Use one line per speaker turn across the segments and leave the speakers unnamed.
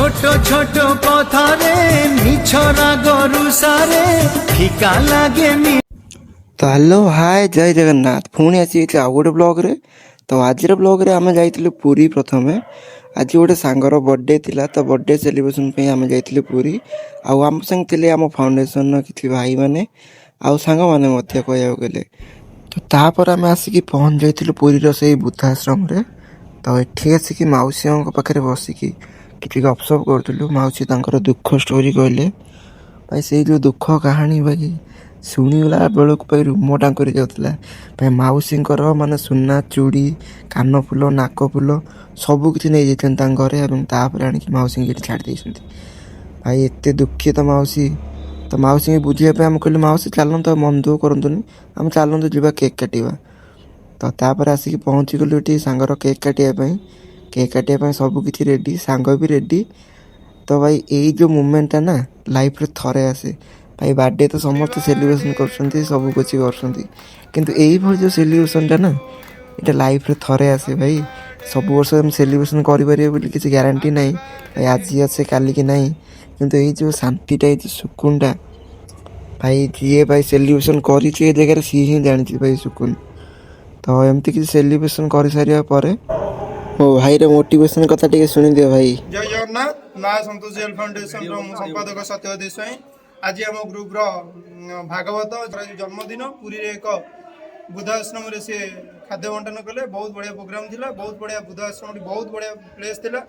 छोट छोट कथारे मिछ राग रुसारे फिका लागे।
तो हेलो हाय जय जगन्नाथ पुणी आसी आउ गोटे ब्लॉग तो आज ब्लॉग आम जाइलु पुरी। प्रथम आज गोटे सांगर बर्थडे थिला तो बर्थडे सेलिब्रेशन पे आम जाइलु पुरी। आम संग थे आम फाउंडेशन किसी भाई माने आउ सांग माने मध्य कहया गले। तो तापर आम आसिक पहुँच जाइलु पुरीर से बुद्धाश्रम रे। तो ये आसिक मौसी पाखे बसिकी किसी गपसप करूँ। मौसी तांकर दुख स्टोरी कहले भाई से जो दुख कहानी भाई शुणीगला बेलू भाई रूम टांकर जाऊला भाई मौसी माने सुना चूड़ी कान फुल नाक फुल सबकि नहीं जाते घरे तापर आणिक मौसी ये छाड़ी भाई एत दुखी। तो मौसी बुझापी आम कहलु मौसी चलत मन दुख करूँ आम चलतु जा केक काटा। तो तापर आसिक पहुँची गलु ये सांगर केक काटापी सबकि रेडी सांग भी रेडी। तो भाई यही जो मुमेंटा ना लाइफ रे थरे आसे भाई बर्थडे तो समस्त सेलिब्रेशन कर सब कुछ कर यही जो सेलिब्रेशनटा ना ये लाइफ रे थरे आसे भाई। सब वर्ष हम सेलिब्रेशन करें किसी ग्यारंटी ना भाई आज आसे काली की ना किंतु यही जो शांतिटा ये सुकूनटा भाई जी भाई सेलिब्रेशन कर जगह सी ही जानी भाई सुकून। तो एमती किसी सेलिब्रेशन कर सारा पर मो भाई रे मोटिवेशन कथा टिके सुनी दियो भाई।
जय जगन्नाथ माँ संतोषी फाउंडेशन संपादक सत्य स्वाई। आज आम ग्रुप भागवत जन्मदिन पुरी एक बुद्धाश्रम सी खाद्य बंटन कले बहुत बढ़िया प्रोग्राम थिला। बहुत बढ़िया बुद्धाश्रम बहुत बढ़िया प्लेस थिला।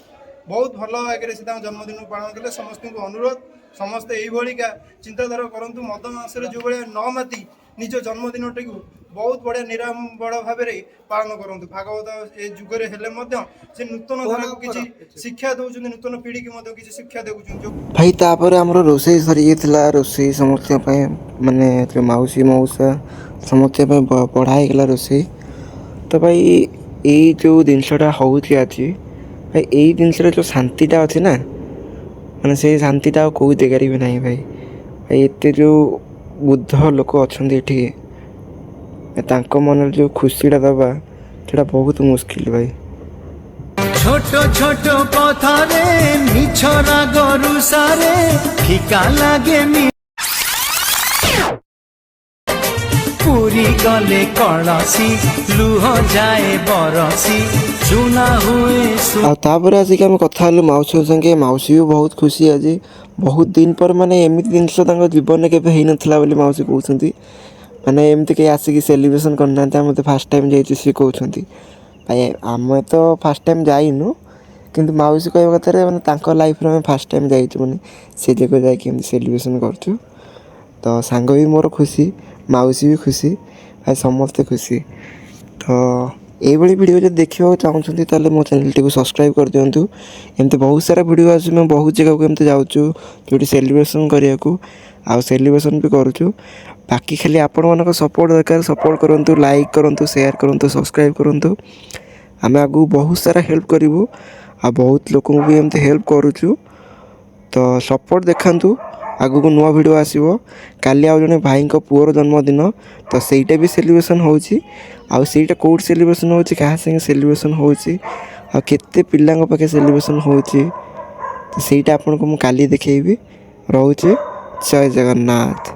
बहुत भल आगे से जन्मदिन पालन कले। समस्त को अनुरोध समस्ते यही चिंताधारा करूँ मद मासरे जो भाया न माति निज जन्मदिन टी बहुत बढ़िया निरामबड़ भाव पालन करूँ। भागवत ए जुगरे से नूतन धारा को किसी शिक्षा दौरान नूतन पीढ़ी की किसी शिक्षा दे
भाई। तापर आमर रोसई सरी जाता रोसई समस्त माने मौसी मौसा समस्त पढ़ाई गला रोसई। तो भाई यही जो जिनसटा हूँ आज भाई यही जिनस जो शांतिटा अच्छे ना मैंने से शांतिटा कौ जगार भी ना भाई। भाई एत जो बुद्ध लोक अच्छा मन जो खुशीटा दबा से बहुत मुस्किल भाई।
छोट छोट कथारे मिछ राग रुसारे फिका लागे। पुरी गले कलसी लुह जाए बरसी सुना हुए।
तापर आसिक आम कथा मौसी संगे मौसी भी बहुत खुशी आज बहुत दिन पर माने एमती जिनस जीवन में केवे हो नाला मौसी कहते माने एमती कहीं आसिक सेलिब्रेशन करना मत फास्ट टाइम जाइए सी कहते भाई आम तो फास्ट टाइम जाइनु किंतु मौसी कह कथार मैंने लाइफ में फास्ट टाइम जाइए से जगह जाकि सेलिब्रेशन कर। तो सांग भी मोर खुशी मौसी भी खुशी भाई समस्ते खुशी। तो यही वीडियो जो देखा चाहते ताले मो चैनल टी सब्सक्राइब कर दिंतु। एमती बहुत सारा वीडियो आस बहुत जगह को एमती जाऊँ जो सेलिब्रेशन करने को आउ सेलिब्रेशन भी करूँ। बाकी खाली आपण मान सपोर्ट दरकार सपोर्ट करूँ लाइक करूँ शेयर करूँ सब्सक्राइब करूँ। आम आगू बहुत सारा हेल्प करूँ आ बहुत लोक भी एमती हेल्प करुँ। तो सपोर्ट देखु आगु को नुआ वीडियो आसीबो। काली आ जने भाई को पुअर जन्मदिन तो सेटा भी सेलिब्रेशन होची आ सेटा कोड सेलिब्रेशन होची कहा संगे सेलिब्रेशन होची आ केते पिल्लांग पाखे सेलिब्रेशन होची तो सेटा आपन को मु काली देखेबी। रहउची जय जगन्नाथ।